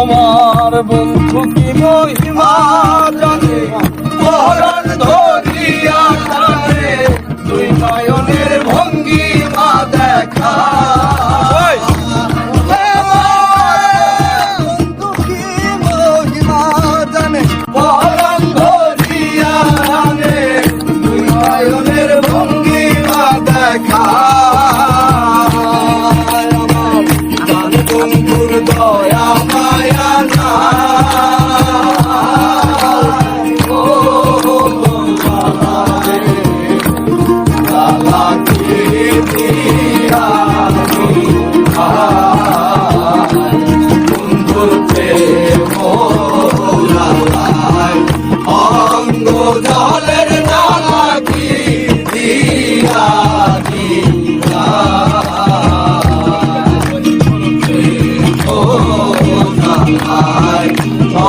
আমার বন্ধু কি মহিমা জানে, পরাণ ধরিয়া টানে, দুই নয়নের ভঙ্গিমা দেখা। বন্ধু কি মহিমা জানে, পরাণ ধরিয়া টানে, দুই নয়নের ভঙ্গিমা দেখা। বন্ধুর দয়া মায়া না, ও বন্ধুর প্রেম অঙ্গ জলের নালা কি দিয়া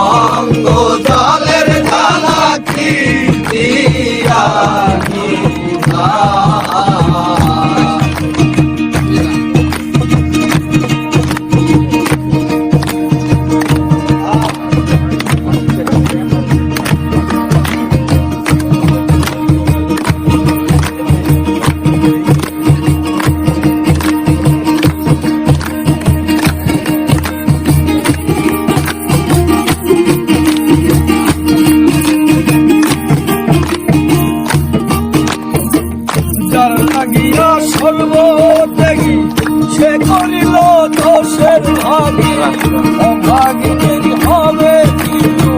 অঙ্গ জলের জ্বালা কি দিয়া লাগিয়া সর্বত্যাগী সে করিল দোষের ভাগী, অভাগীদের হবে কিন্তু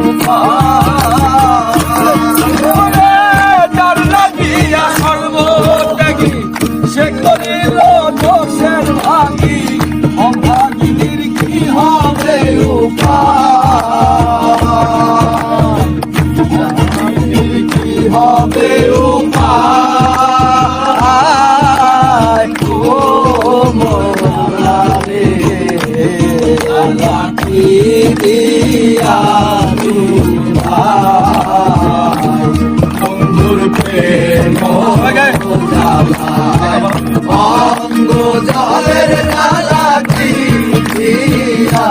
যার লাগিয়া সর্বত্যাগী সে করিল দোষের ভাগী, অভাগীদের কি হবে উপায়, কি হবে উপায়। বন্ধুর প্রেম অঙ্গ জলের জ্বালা কি দিয়া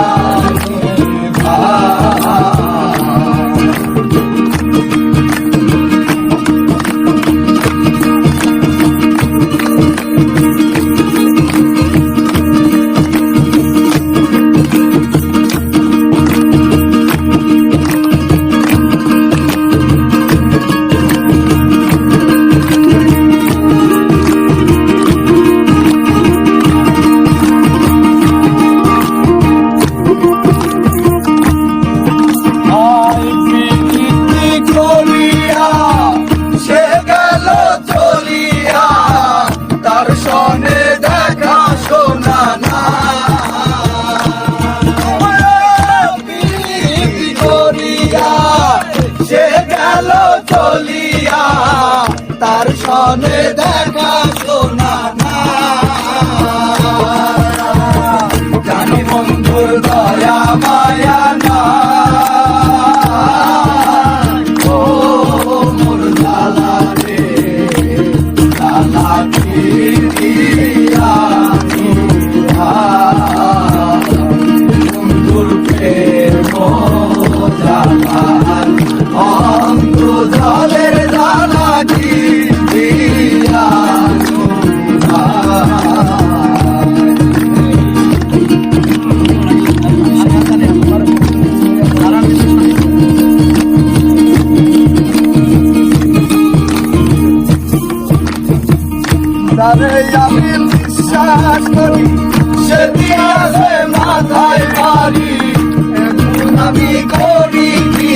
চলিয়া, তার সনে দেখা শোনা না, জানি বন্ধুর দয়া মায়া না, ও মোর জ্বালা রে জ্বালা কি দিয়া বন্ধুর প্রেম জ্বালা অঙ্গ জলের জ্বালা কি দিয়া তারে আমি বিশ্বাস করি, সে দিয়াছে মাথায় বাড়ি, এখন আমি করি কি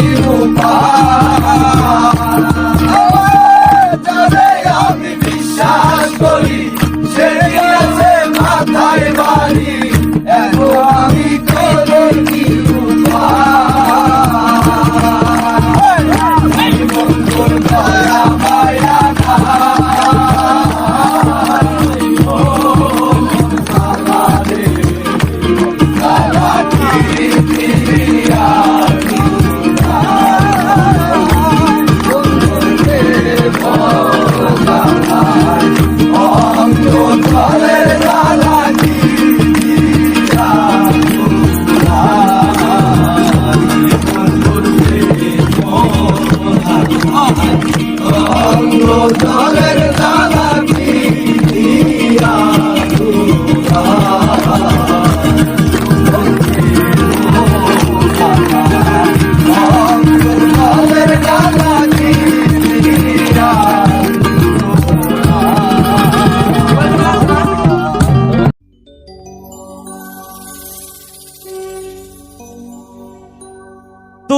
তারে আমি বিশ্বাস করি, সে দিয়াছে মাথায় বাড়ি, এখন আমি করি কি বন্ধুর দয়া মায়া না,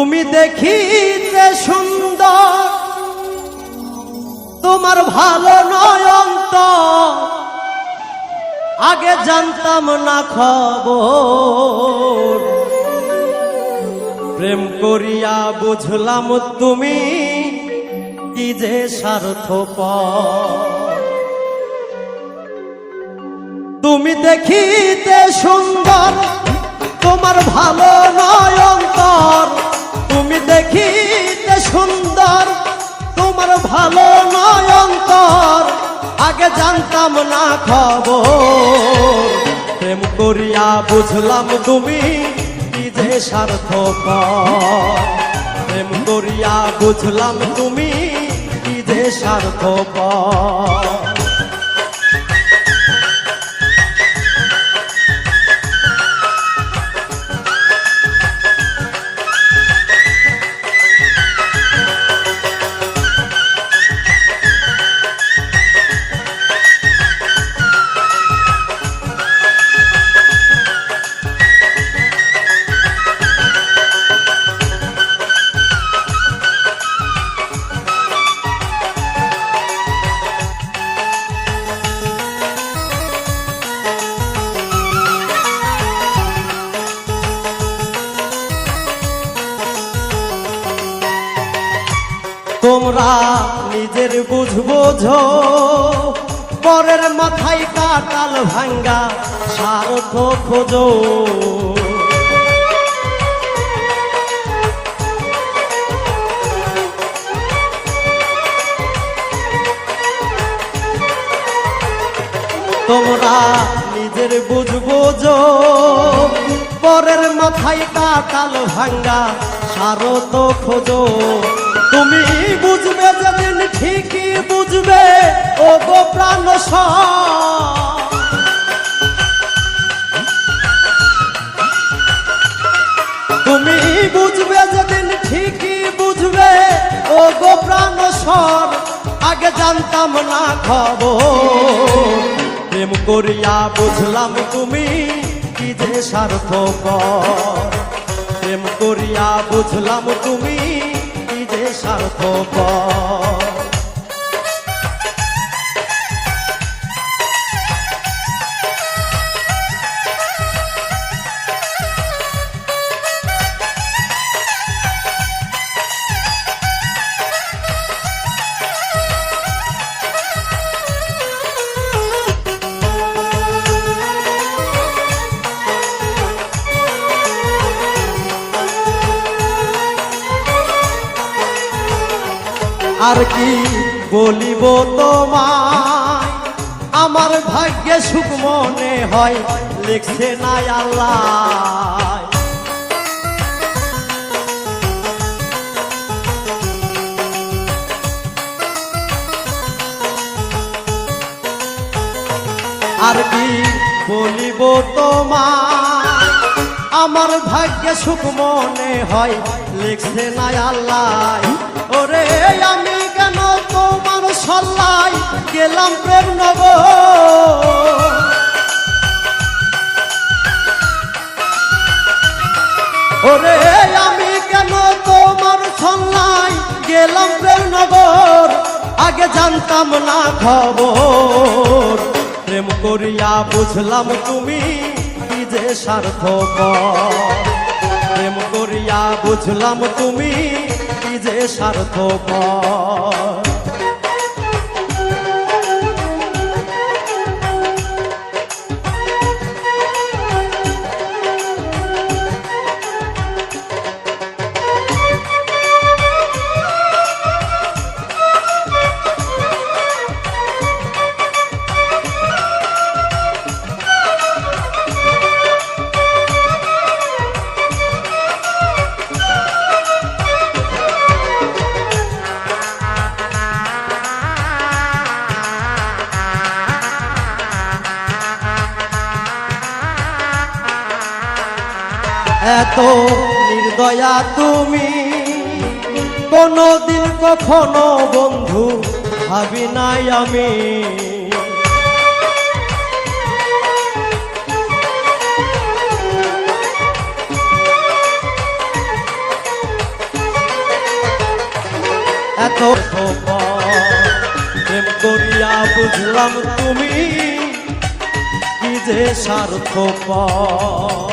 তুমি দেখিতে সুন্দর, তোমার ভালো নয় অন্তর, আগে জানতাম না খবর, প্রেম করিয়া বুঝলাম তুমি কি যে স্বার্থপর। তুমি দেখিতে সুন্দর, তোমার ভালো নয় অন্তর, তুমি দেখিতে সুন্দর, তোমার ভালো নয় অন্তর, আগে জানতাম না খবর, প্রেম করিয়া বুঝলাম তুমি কি যে স্বার্থপর, প্রেম করিয়া বুঝলাম তুমি কি যে স্বার্থপর। তোমরা নিজের বুঝবোঝো, পরের মাথায় কাটাল ভাঙ্গা স্বার্থ খোঁজো। তোমরা নিজের বুঝবোঝো, পরের মাথায় কাটাল ভাঙ্গা স্বার্থ খোঁজো। তুমি বুঝবে যেদিন ঠিকই বুঝবে ও গো প্রাণ, তুমি বুঝবে যেদিন ঠিকই বুঝবে ও গো প্রাণ স্বর, আগে জানতাম না খবর, প্রেম করিয়া বুঝলাম তুমি কি যে স্বার্থপর, প্রেম করিয়া বুঝলাম তুমি কি যে স্বার্থপর। আর কি বলিব তোমায়, আমার ভাগ্যে সুখ মনে হয় লিখছে না আল্লাহ। আর কি বলিব তোমায়, আমার ভাগ্যে সুখ মনে হয় লিখছে না আল্লাহ। ওরে আমি কেন তোমার সল্লাই গেলাম প্রেম নগর, ওরে আমি কেন তোমার সল্লাই গেলাম প্রেম নগর, আগে জানতাম না খবর, প্রেম করিয়া বুঝলাম তুমি কি যে স্বার্থপর, প্রেম করিয়া বুঝলাম তুমি কি যে স্বার্থপর। এত নির্দয়া তুমি কোনদিন কখনো বন্ধু ভাবি নাই আমি, প্রেম করিয়া বুঝলাম তুমি কি যে স্বার্থপর।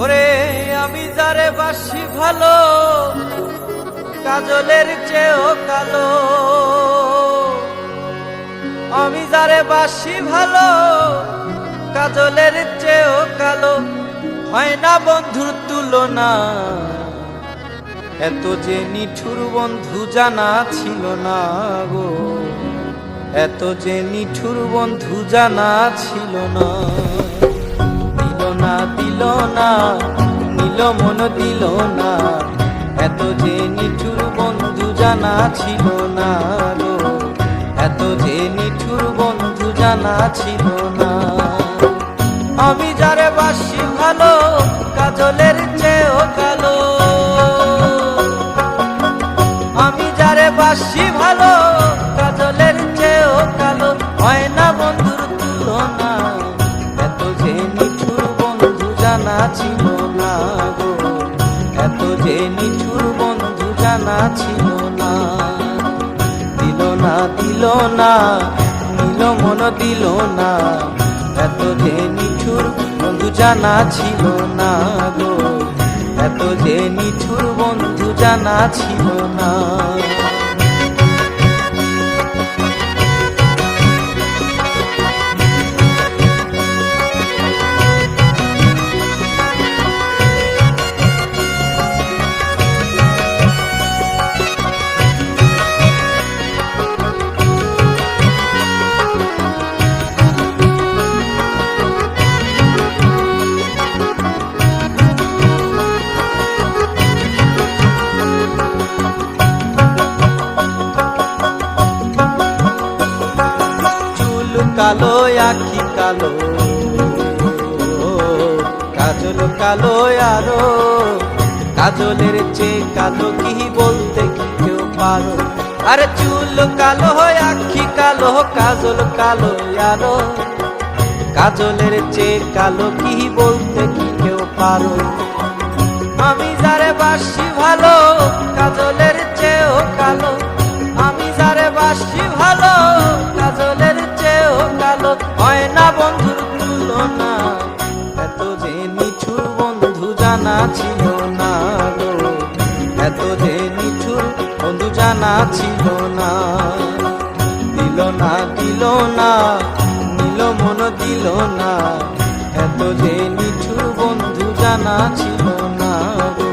ওরে আমি যারে বাসি ভালো কাজলের চেয়েও কালো, আমি যারে বাসি ভালো কাজলের চেয়েও কালো, হয় না বন্ধুর তুলনা। এত যে নিঠুর বন্ধু জানা ছিল না গো, এত যে নিঠুর বন্ধু জানা ছিল না। দিল না নিল মন দিল না, এত যে নিঠুর বন্ধু জানা ছিল না গো, এত যে নিঠুর বন্ধু জানা ছিল না। আমি যারে বাসি ভালো কাজলের চেয়েও কালো, আমি যারে বাসি ভালো কাজলের চেয়েও কালো, হয় না বন্ধুর তুলনা। এত যে নিঠুর বন্ধু জানা ছিল না গো, এত যে নিঠুর বন্ধু জানা ছিল না। দিল না নিল মন দিল না, এত যে নিঠুর বন্ধু জানা ছিল না গো, এত যে নিঠুর বন্ধু জানা ছিল না। কালো আখি কালো, কাজল কালো আরো, কাজলের চেয়ে কালো কি বলতে কি কেউ পারো। আরে চুল কালো আখি কালো, কাজল কালো আরো, কাজলের চেয়ে কালো কি বলতে কি কেউ পারো। আমি যারে বাসি ভালো কাজলের চেয়েও কালো, আমি যারে বাসি ভালো কাজলের চেয়েও কালো, হয় না বন্ধুর তুলনা। এত যে নিঠুর বন্ধু জানা ছিল না গো, এত যে নিঠুর বন্ধু জানা ছিল না। দিল না নিল মন দিল না, এত যে নিঠুর বন্ধু জানা ছিল না গো,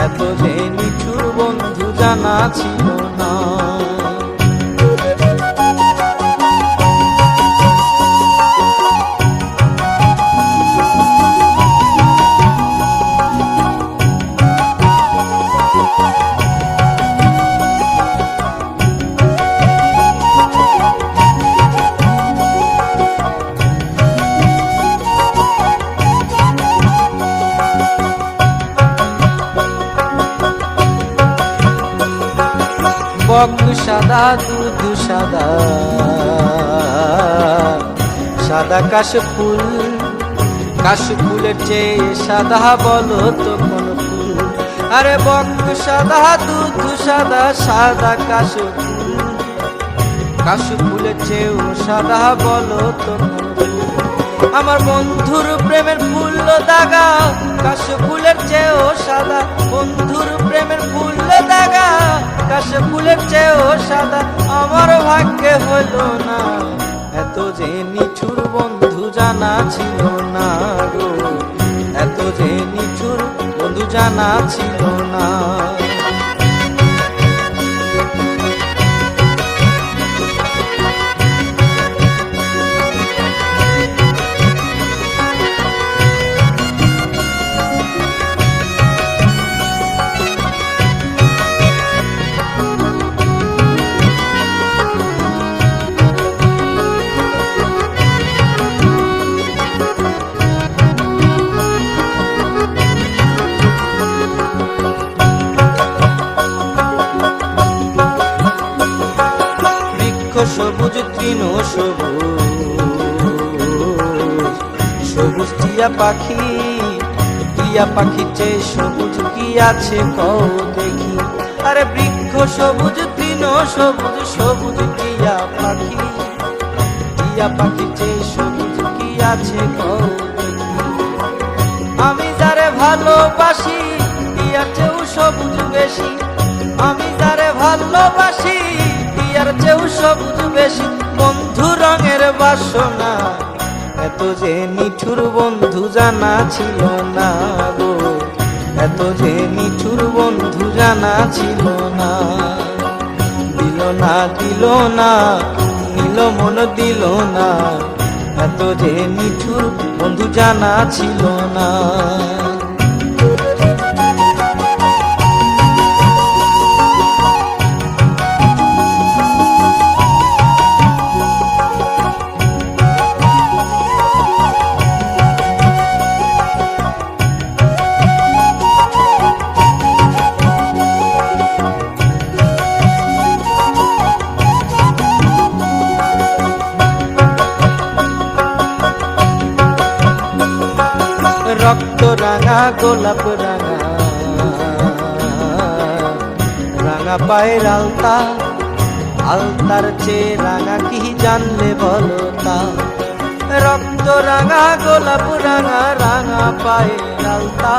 এত যে নিঠুর বন্ধু জানা ছিল না। বক সাদা দুধ সাদা, সাদা কাশফুল, কাশফুলের চেয়ে সাদা বলো তো কোন ফুল। আরে বক সাদা দুধ সাদা, সাদা কাশফুল, কাশফুলের চেয়েও সাদা বলো তো কোন ফুল। আমার বন্ধুর প্রেমের ফুল দাগা, কাশফুলের চেয়েও সাদা, বন্ধুর প্রেমের ফুল দাগা, কাশফুলের চেয়েও সাদা, আমার ভাগ্যে হলো না। এত যে নিঠুর বন্ধু জানা ছিল না গো, এত যে নিঠুর বন্ধু জানা ছিল না। সবুজ তৃণ সবুজ, সবুজ টিয়া পাখি, টিয়া পাখির চেয়ে সবুজ কি আছে কও দেখি। আরে বৃক্ষ সবুজ তৃণ সবুজ, সবুজ টিয়া পাখি, টিয়া পাখির চেয়ে সবুজ কি আছে কও দেখি। আমি যারে ভালোবাসি টিয়ার চেয়েও সবুজ বেশি, আমি যারে ভালোবাসি টিয়ার চেয়েও সবুজ বেশি। বন্ধু রঙের বাসনা, এত যে নিঠুর বন্ধু জানা ছিল না গো, এত যে নিঠুর বন্ধু জানা ছিল না। দিল না দিল না নীল মন দিল না, এত যে নিঠুর বন্ধু জানা ছিল না। রক্ত রাঙা গোলাপ রাঙা, রাঙা পায়ের আলতা, আলতার চেয়ে রাঙা কি জানলে বলো তা। রক্ত রাঙা গোলাপ রাঙা, রাঙা পায়ের আলতা,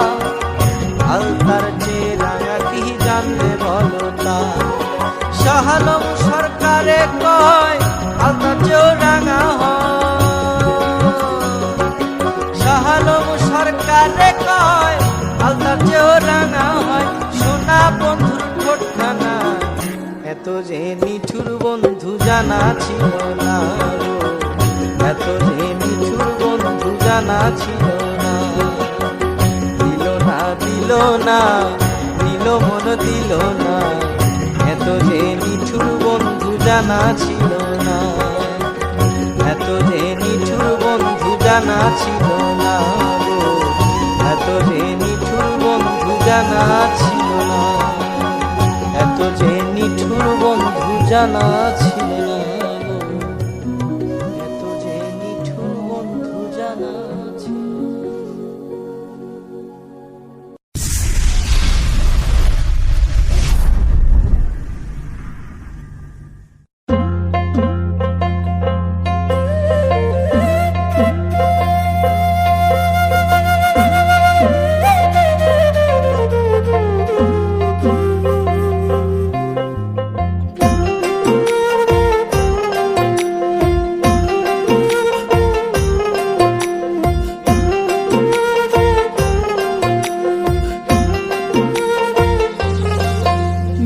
আলতার চেয়ে রাঙা কি জানলে বলো তা। শাহালম সরকারে কয় আলতার চেয়েও রাঙা হয়, শাহালম সরকারে কয় আলতার চেয়েও রাঙা হয়। সোনা বন্ধুর ঠোঁটখানা, এত যে নিঠুর বন্ধু জানা ছিল না গো, এত যে নিঠুর বন্ধু জানা ছিল না। দিল না দিল না নীল মন দিল না, এত যে নিঠুর বন্ধু জানা ছিল না, এত যে নিঠুর বন্ধু জানা ছিল না গো, এত যে নিঠুর বন্ধু জানা ছিল না, এত যে নিঠুর বন্ধু জানা ছিল না গো, এত যে নিঠুর বন্ধু জানা ছিল না।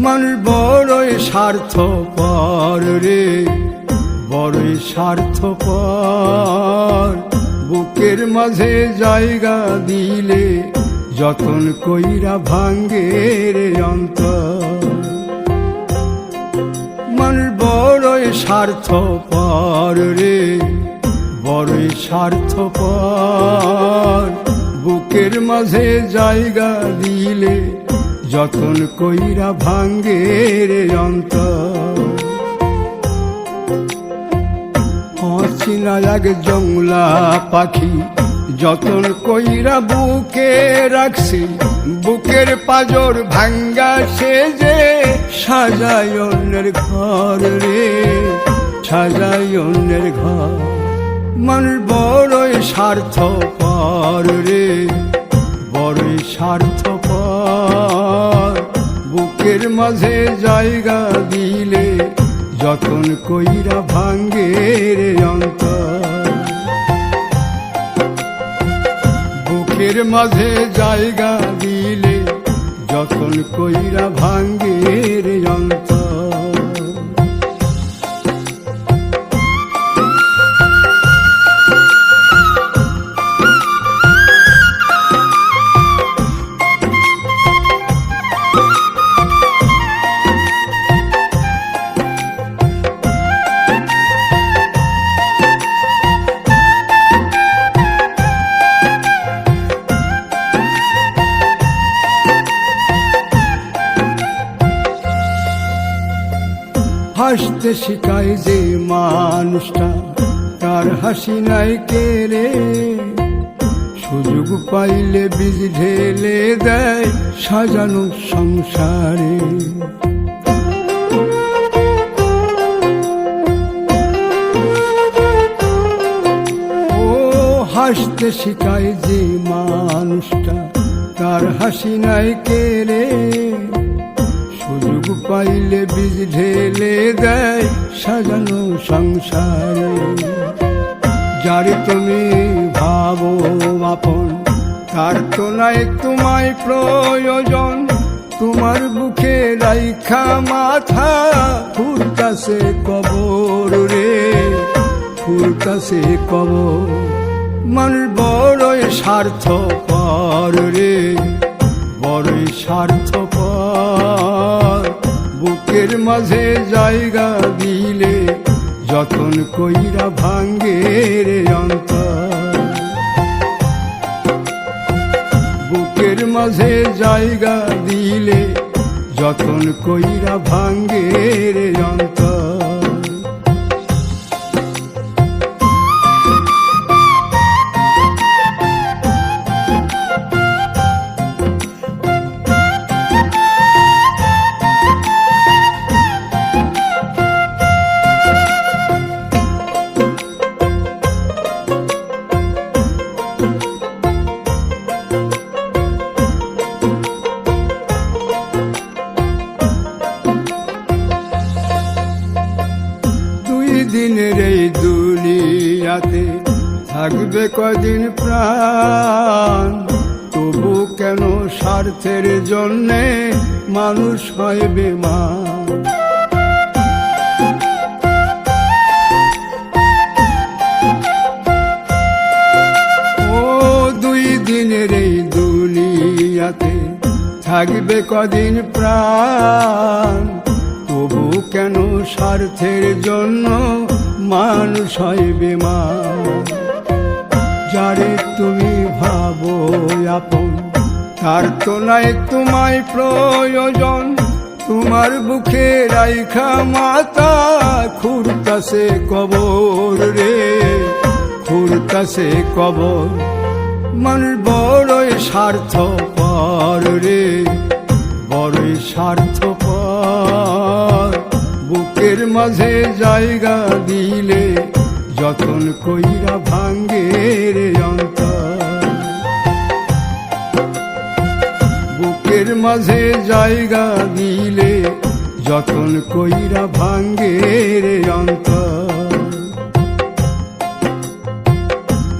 মানুষ বড়ই স্বার্থপর রে, বড়ই স্বার্থপর। বুকের মাঝে জায়গা দিলে যতন কইরা ভাঙ্গে রে অন্তর। মানুষ বড়ই স্বার্থপর রে, বড়ই স্বার্থপর। বুকের মাঝে জায়গা দিলে যতন কইরা ভাঙ্গে রে অন্তর। অচিনা এক জংলা পাখি যতন কইরা বুকে রাখছি, বুকের পাজর ভাঙ্গা সে যে সাজায় অন্যের ঘর রে, সাজায় অন্যের ঘর। মানুষ বড়ই স্বার্থপর রে, বড়ই স্বার্থপর। বুকের মাঝে জায়গা দিলে যতন কইরা ভাঙ্গে রে অন্তর। বুকের মাঝে জায়গা দিলে যতন কইরা ভাঙ্গে রে অন্তর। হাসতে শিখায় যে মানুষটা তার হাসি নাই কেড়ে, সুযোগ পাইলে বীজ ঢেলে দেয় সাজানো সংসারে। ও হাসতে শিখায় যে মানুষটা তার হাসি নাই কেড়ে, সুযোগ পাইলে বীজ ঢেলে দেয় সাজানো সংসারে। যারে তুমি ভাবো আপন তার তো নাই তোমায় প্রয়োজন, তোমার বুকে রাইখা মাথা ফুরতাছে কবর রে, ফুরতাছে কবর। মানুষ বড়ই স্বার্থপর রে, বড়ই স্বার্থপর। বুকের মাঝে জায়গা দিলে যতন কইরা ভাঙ্গে রে অন্তর। বুকের মাঝে জায়গা দিলে যতন কইরা ভাঙ্গে রে অন্তর। দিনের এই দুনিয়াতে থাকবে কদিন প্রাণ, তবু কেন স্বার্থের জন্যে মানুষ হয় বেমান। ও দুই দিনের এই দুনিয়াতে থাকবে কদিন প্রাণ, তবু কেন স্বার্থের জন্য মানুষ হয় বেমান। যারে তুমি ভাবো আপন তার তো নাই তোমায় প্রয়োজন, তোমার বুকে রাইখা মাথা খুরতাছে কবর রে, খুরতাছে কবর। মানুষ বড়ই স্বার্থপর রে, বড়ই স্বার্থপর। বুকের মাঝে জায়গা দিলে যতন কইরা ভাঙ্গে রে অন্তর। বুকের মাঝে জায়গা দিলে যতন কইরা ভাঙ্গে রে অন্তর।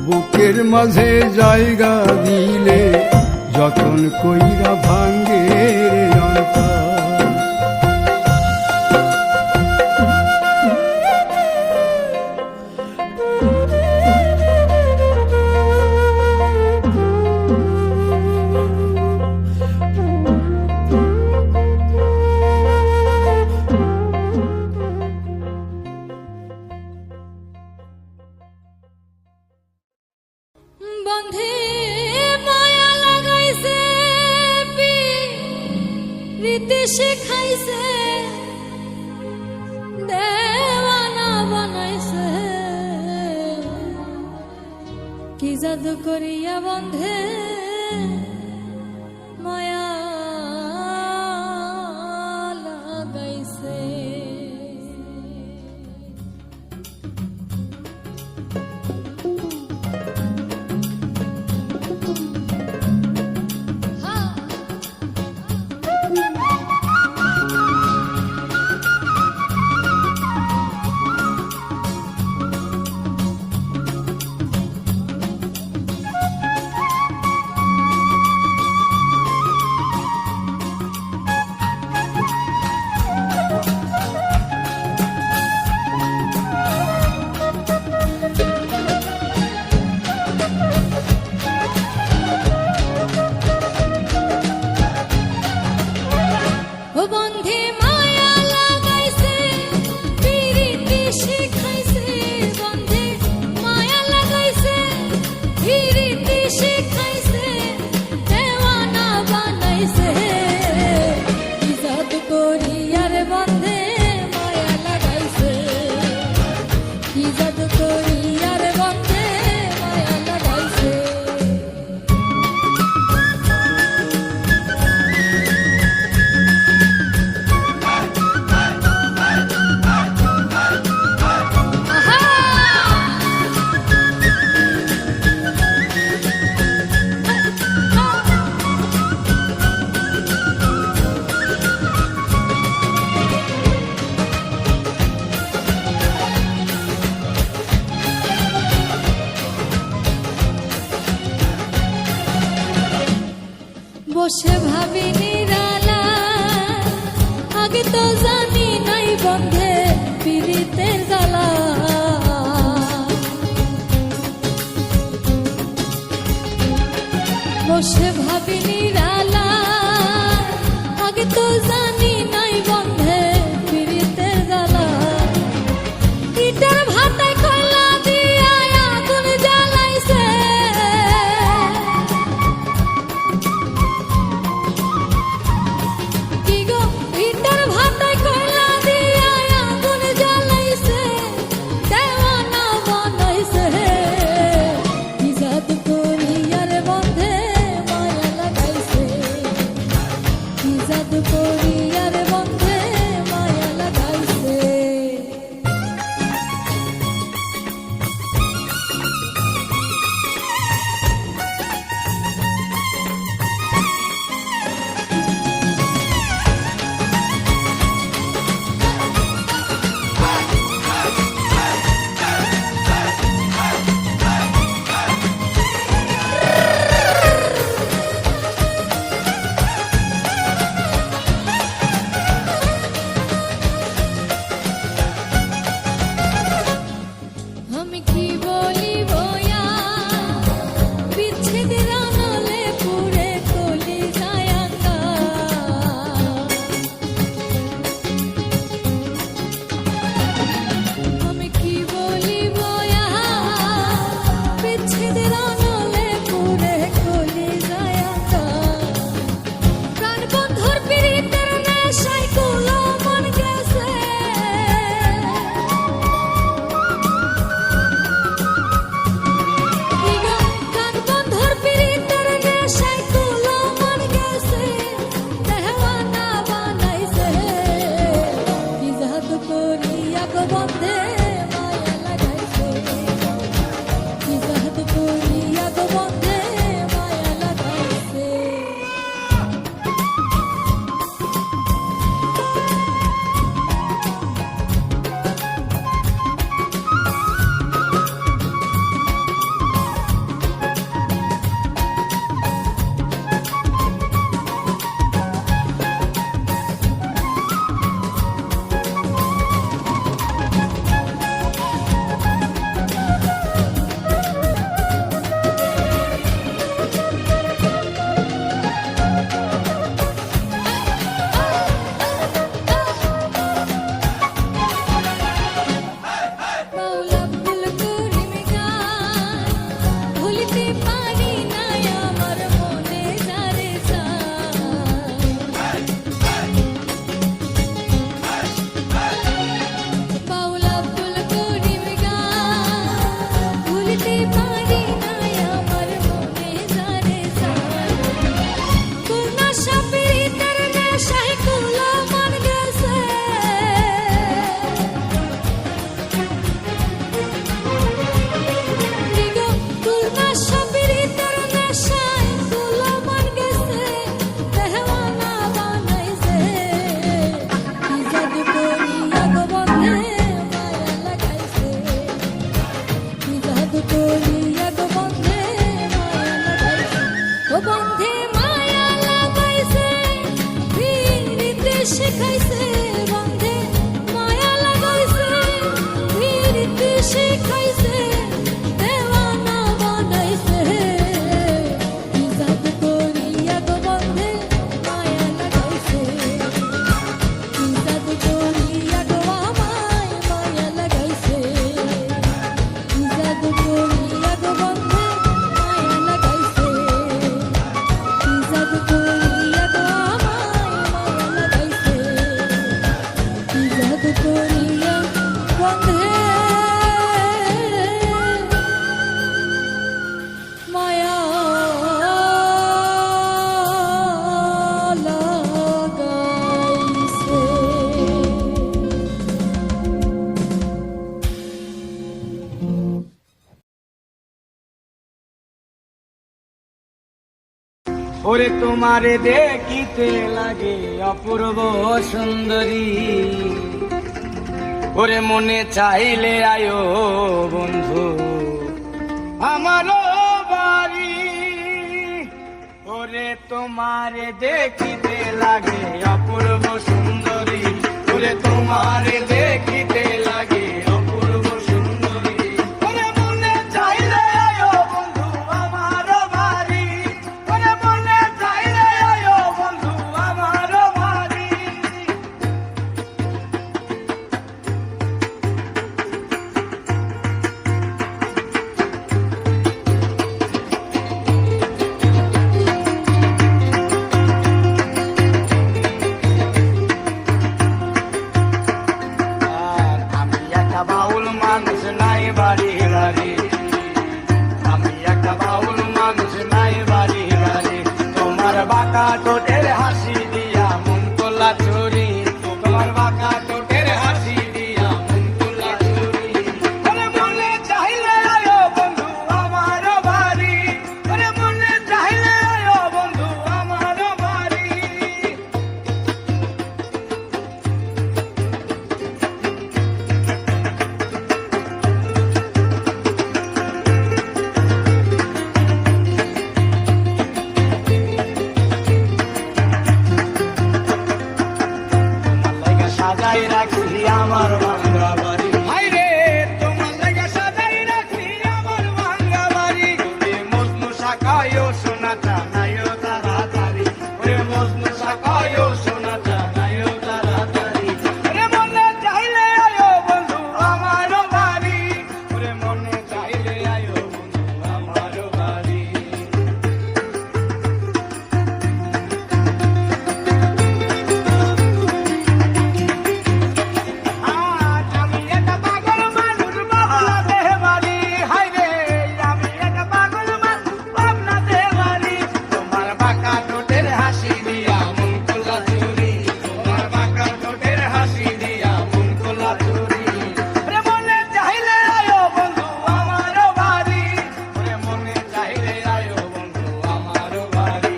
বুকের মাঝে জায়গা দিলে যতন কইরা ভাঙ্গে রে অন্তর। বন্ধে মায়া লাগাইছে, রীতি শিখাইছে, দেওয়ানা বানাইছে, কি জাদু করিয়া বন্ধে মায়া লাগাইছে। বসে ভাবি নিরালা আগে তো জানি নাই বন্ধে পীড়িতের জ্বালা বসে ভাবি নিরালা আগে তো জানি নাই বন্ধে পীড়িতের জ্বালা ইটার ভাতায় কয়লা দিয়া আগুন জ্বালাইছে কি গো ইটার ভাতায় কয়লা দিয়া আগুন জ্বালাইছে দেওয়ানা বানাইছে কি জাদু করিয়ার বন্ধে মায়া লাগাইছে কি জাদু করিয়ার বন্ধে মায়া লাগাইছে আমি কি বলিব বিচ্ছেদের আনলে পুরে কলি যায়াঙ্গা আমি কি বলিব বিচ্ছেদের আনলে পুরে কলি যায়াঙ্গা প্রাণ বন্ধুর পীড়িতের নেশায় কুলো মন গেছে প্রাণ বন্ধুর পীড়িতের নেশায় কুলো মন গেছে দেওয়ানা বানাইছে কি জাদু করিয়া গো বন্ধে মায়া লাগাইছে কি জাদু করিয়া গো বন্ধে মায়া লাগাইছে মাওলা ফুল করিম গান ভুলিতে পারি না আমার মনে যারে মাওলা ফুল করিম গান ভুলিতে পারি না আমার মনে যারে পূর্ণা সাপেরিতের নেশায় কুলো মন গেছে দিগো পূর্ণা সাপেরিতের নেশায় কুলো মন গেছে দেওয়ানা বানাইছে কি জাদু করিয়া গো বন্ধে মায়া লাগাইছে কি জাদু করিয়া গো বন্ধে মায়া লাগাইছে ও বন্ধে মায়া লাগাইছে পীড়িতে শিখাইছে বন্ধে মায়া লাগাইছে পীড়িতে শিখাইছে দেওয়ানা বানাইছে কি জাদু করিয়া গো বন্ধে মায়া লাগাইছে কি জাদু করিয়া গো আমায় মায়া লাগাইছে কি জাদু করিয়া গো বন্ধে মায়া লাগাইছে কি জাদু করিয়া গো আমায় মায়া লাগাইছে কি জাদু করিয়া বন্ধে মায়া লাগাইছে ওরে তোমারে দেখিতে লাগে অপূর্ব সুন্দরী ওরে মনে চাইলে আয়ো বন্ধু আমারও বাড়ি ওরে ওরে তোমারে দেখিতে লাগে অপূর্ব সুন্দরী, ওরে তোমারে দেখিতে লাগে অপূর্ব সুন্দরী। ওরে মনে চাইলে আয়ো বন্ধু আমার বাড়ি, ওরে মনে চাইলে আয়ো বন্ধু আমার বাড়ি। আর আমি একটা বাউল মানুষ নাই বাড়ি গাড়ি, আমি একটা বাউল মানুষ নাই বাড়ি গাড়ি। তোমার বাঁকা ঠোঁটের হাসি দিয়া মন তোলা চুরি, তোমার বাঁকা ঠোঁটের হাসি দিয়া মন তোলা চুরি। ওরে মনে চাইলে আয়ো বন্ধু আমার বাড়ি, ওরে মনে চাইলে আয়ো বন্ধু আমার বাড়ি। তোমার লাগা সাজাই রাখি আমার ভাঙ্গা বাড়ি, হায় রে তোমার লাগা সাজাই রাখি আমার ভাঙ্গা বাড়ি। ওরে মজনু শাখায়ও সোনা চানায়ও তাড়াতাড়ি, ওরে মজনু শাখায়ও সোনা চানায়ও তাড়াতাড়ি। ওরে মনে চাইলে আয়ো বন্ধু আমার বাড়ি, ওরে মনে চাইলে আয়ো বন্ধু আমার বাড়ি। আজ আমি একটা পাগল মানুষ বাবলাতে বাড়ি, হায় রে আমি একটা পাগল মানুষ বাবলাতে বাড়ি। তোমার বাঁকা ঠোঁটের হাসি দিয়া মন তোলা চুরি, তোমার বাঁকা ঠোঁটের হাসি দিয়া মন তোলা চুরি। ওরে মনে চাইলে আয়ো বন্ধু আমার বাড়ি, ওরে মনে চাইলে আয়ো বন্ধু আমার বাড়ি।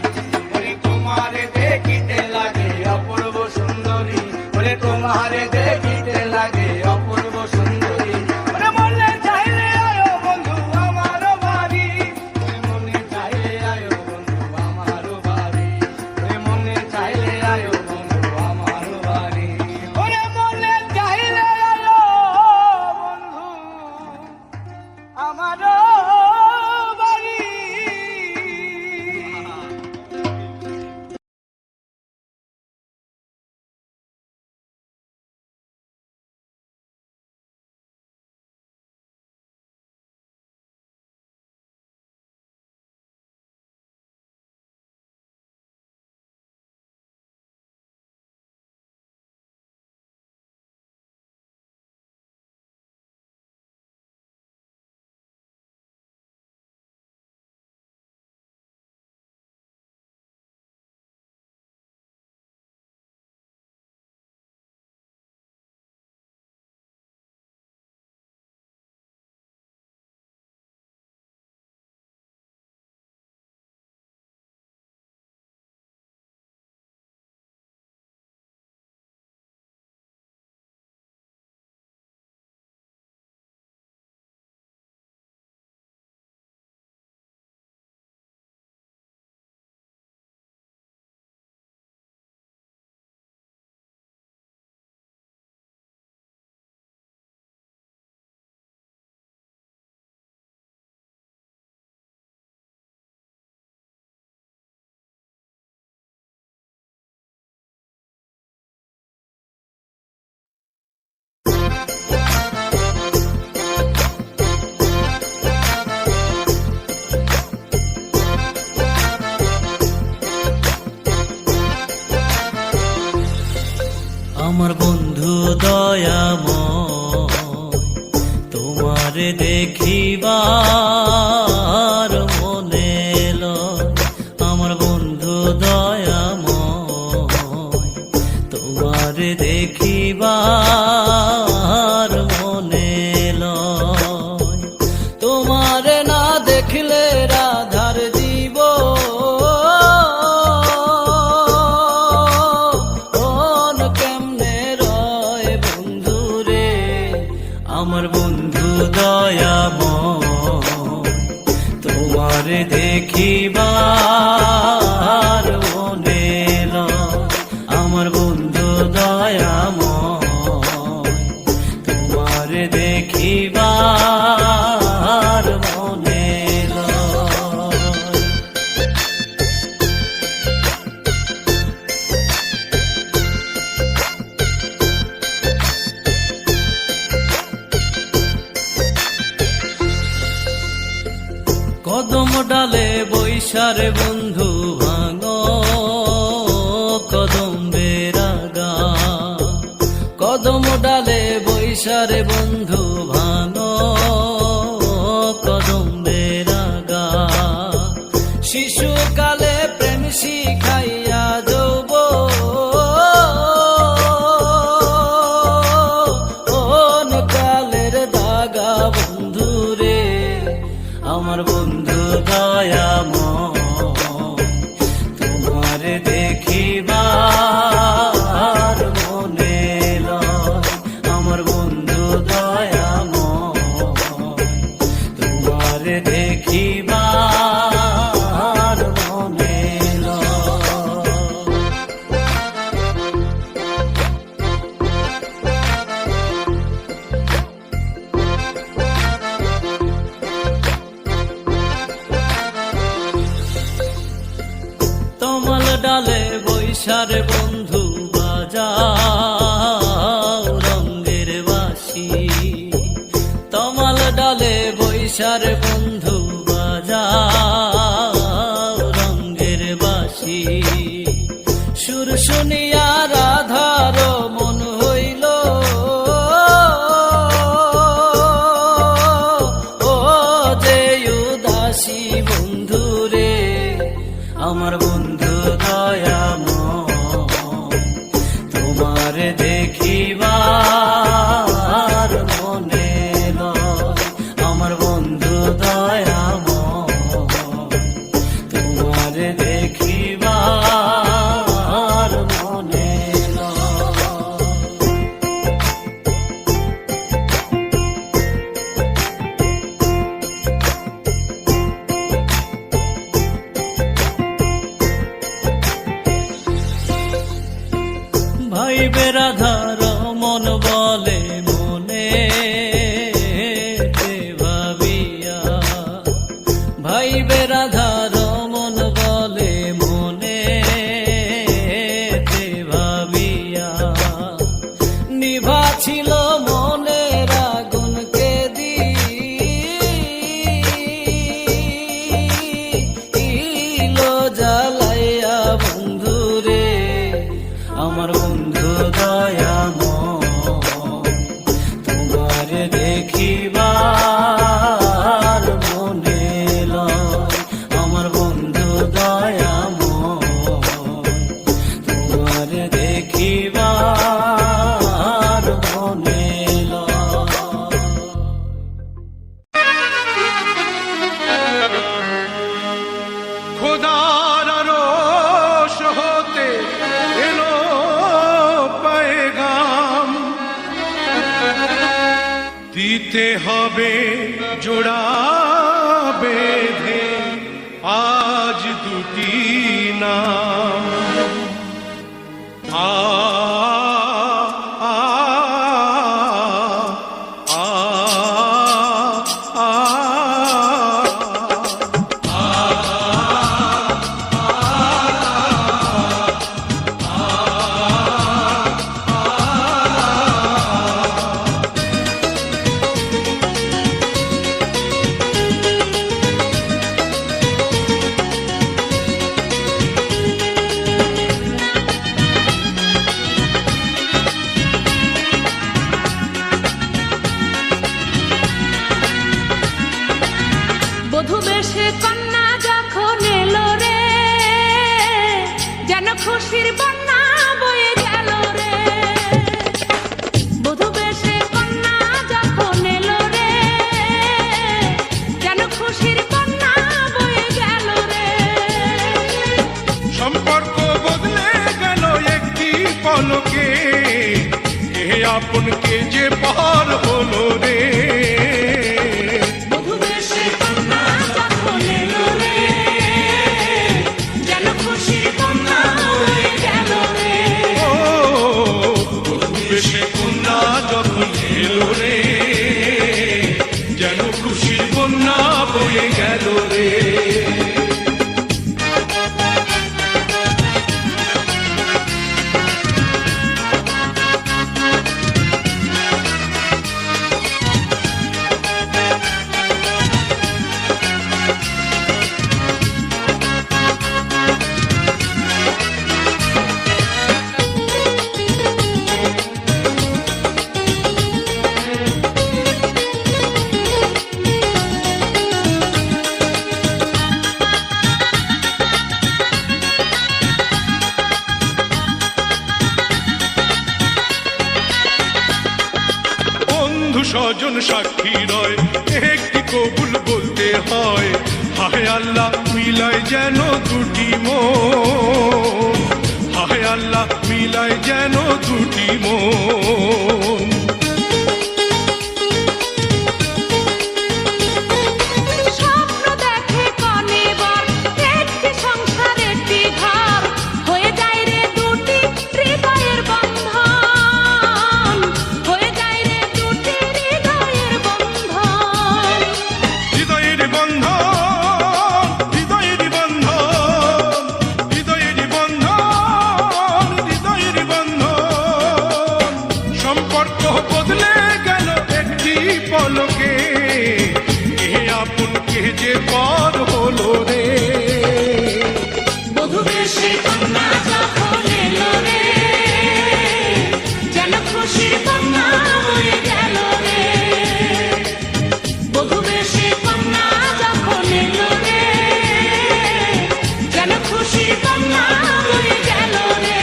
ওরে তোমারে দেখিতে লাগে অপূর্ব সুন্দরী, ওরে তোমারে দেখিতে লাগে অপূর্ব সুন্দরী। ওরে মনে চাইলে আয়ো বন্ধু আমার বাড়ি, ওরে মনে চাইলে আয়ো বন্ধু আমার বাড়ি। ওরে মনে চাইলে আয়ো বন্ধু আমার বাড়ি, ওরে মনে চাইলে আয়ো বন্ধু আমার বাড়ি। আমার বন্ধু দয়াময়, তোমারে দেখিবার মনে লয়। আমার বন্ধু দয়াময়, তোমারে দেখিবার মনে লয়। তোমারে না দেখলে রাধার জীব আমার বন্ধু দয়াময়, তোমারে দেখিবার মনে লয় আমার বন্ধু দয়াময় তোমারে দেখিবার মনে লয় কদম ডালে বৈশারে বন্ধু ভাঙো কদম বেরাগা কদম ডালে বৈশারে বন্ধু ভাঙো কদম বেরাগা শিশুকালে প্রেম শিখাইয়া যৌব কালের দাগা বন্ধু রে আমার বন্ধু দয়াময় তোমারে দেখিবার মনে লয় আমার বন্ধু দয়াময় তোমারে দেখিবার মনে লয় তমাল ডালে বৈশারে বন্ধু বাজাও রঙের বাঁশি তমাল ডালে বৈশারে বন্ধু বাজাও রঙের বাঁশি সুর শুনিয়া রাধার মন হইল ও যে উদাসী বন্ধু রে আমার বন্ধু দয়াময় তোমারে দেখিবার মনে লয় আমার বন্ধু দয়াময় তোমারে দেখিবার মনে লয় ভাই বেরাধার মন বলে মনে ভাবিয়া ভাই বেরাধার মন বলে মনে ভাবিয়া নিভা ছিল মনের আগুনকে দিল জ্বালাইয়া বন্ধু রে আমার বন্ধু দয়াময় তোমারে দেখিবার মনে লয় আমার বন্ধু দয়াময় তোমারে দেখিবার মনে লয় খোদার আরশ হতে এলো পেগাম দিতে হবে জোড়া বেঁধে আজ দুটি নাম আ আ আ আ বধূ বেশে কন্যা যখন এলো রে যেন খুশির বন্যা বয়ে গেল রে বধূ বেশে কন্যা যখন এলো রে যেন খুশির বন্যা বয়ে গেল রে সম্পর্ক বদলে গেল একটি পলকে এ আপনকে যে পার হলো রে বধূ বেশে কন্যা যখন এলো স্বজন সাক্ষী রয়, একটি কবুল বলতে হয়। হায় আল্লাহ মিলায় যেন দুটি মন, হায় আল্লাহ মিলায় যেন দুটি মন। স্বপ্ন দেখে কনে বর, একটি সংসার একটি ঘর, হয়ে যায় রে দুটি হৃদয়ের বন্ধন, হয়ে যায় রে দুটি হৃদয়ের বন্ধন। হৃদয়ের বন্ধন, হৃদয়ের বন্ধন, হৃদয়ের বন্ধন, হৃদয়ের বন্ধন। সম্পর্ক বদলে গেল একটি পলকে, কে আপন কে যে পর হলো রে। বধূ বেশে কন্যা যখন এলো রে, যেন খুশি কন্যা হয়ে গেল রে। বধূ বেশে কন্যা যখন এলো রে, যেন খুশি কন্যা হয়ে গেল রে।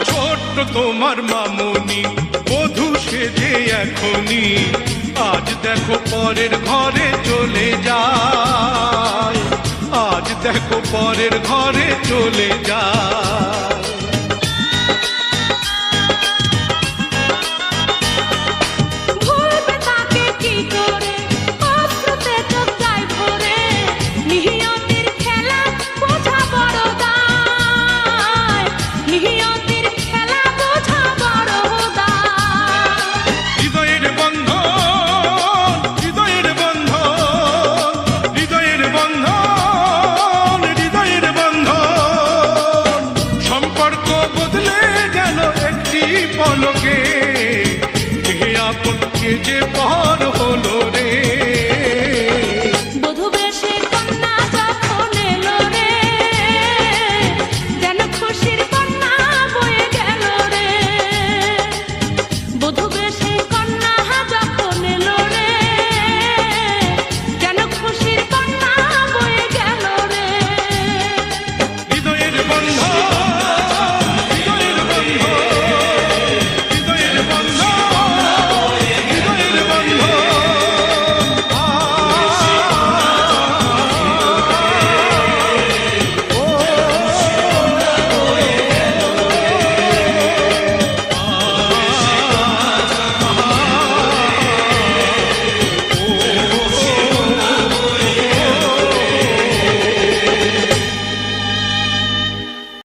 ছোট্ট তোমার মামনি বধূ সেজে এখনি, আজ দেখো পরের ঘরে চলে যায়, আজ দেখো পরের ঘরে চলে যায়।